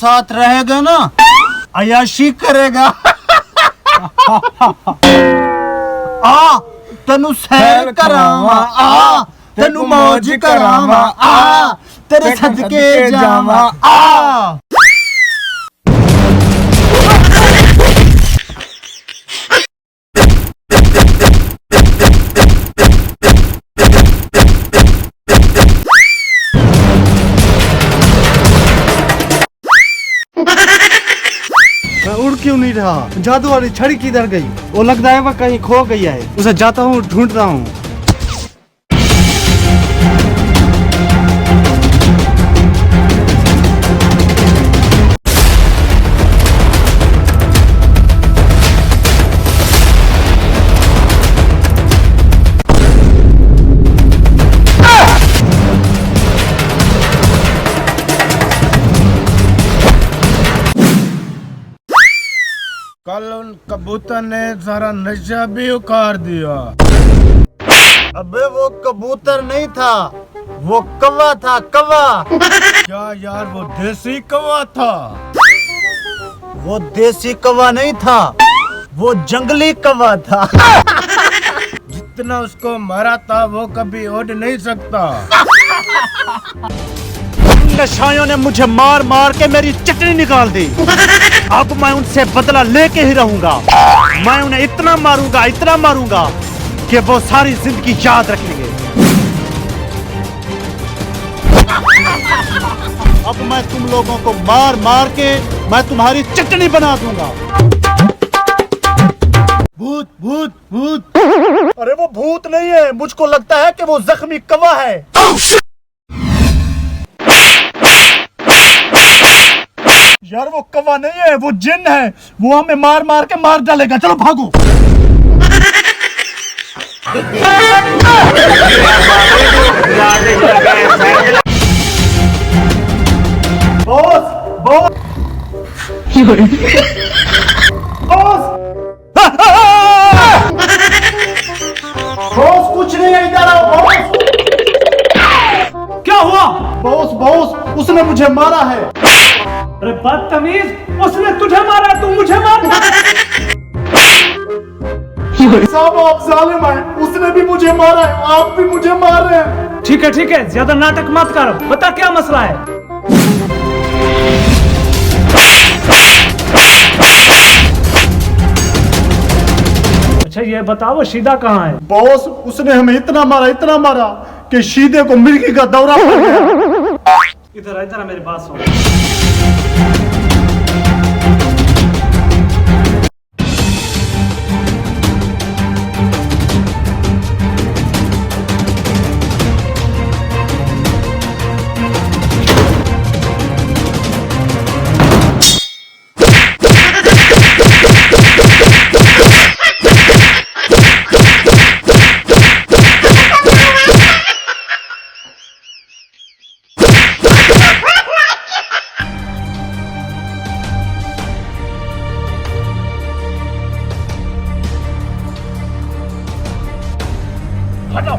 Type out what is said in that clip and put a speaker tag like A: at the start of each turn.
A: साथ रहेगा ना, अयाशी करेगा। आ तेनू सैर करावा, आ तेनू मौज करावा, आ तेरे सदके जावा, आ।
B: मैं उड़ क्यों नहीं रहा? जादू वाली छड़ी किधर गई? वो लगता है वह कहीं खो गई है। उसे जाता हूँ, ढूंढ रहा हूँ।
C: कल उन कबूतर ने सारा नशा भी उखाड़ दिया।
A: अबे वो कबूतर नहीं था, वो कौवा था, कौवा।
C: क्या यार, वो देसी कौवा था?
A: वो देसी कौवा नहीं था, वो जंगली कौवा था।
C: जितना उसको मारा था वो कभी उड़ नहीं सकता।
B: नशाइयों ने मुझे मार मार के मेरी चटनी निकाल दी। अब मैं उनसे बदला लेके ही रहूंगा। मैं उन्हें इतना मारूंगा कि वो सारी जिंदगी याद रखेंगे। अब मैं तुम लोगों को मार मार के मैं तुम्हारी चटनी बना दूंगा।
A: भूत भूत भूत।
B: अरे वो भूत नहीं है, मुझको लगता है कि वो जख्मी कौवा है। यार वो कौवा नहीं है, वो जिन है। वो हमें मार मार के मार डालेगा। चलो भागो। बॉस बॉस बॉस बॉस, कुछ नहीं है, इधर आओ बॉस। क्या हुआ? बॉस उसने मुझे मारा है। अरे बदतमीज, उसने तुझे मारा, तू मुझे मारता। साहब आप जालिम हैं, उसने भी मुझे मारा है, आप भी मुझे मार रहे हैं।
D: ठीक है, ज्यादा नाटक मत कर। बता क्या मसला है? अच्छा ये बताओ, शीदा कहाँ है?
B: बॉस उसने हमें इतना मारा कि शीदे को मिर्गी का दौरा पड़ गया।
D: इधर मेरी बात सुन। हटो।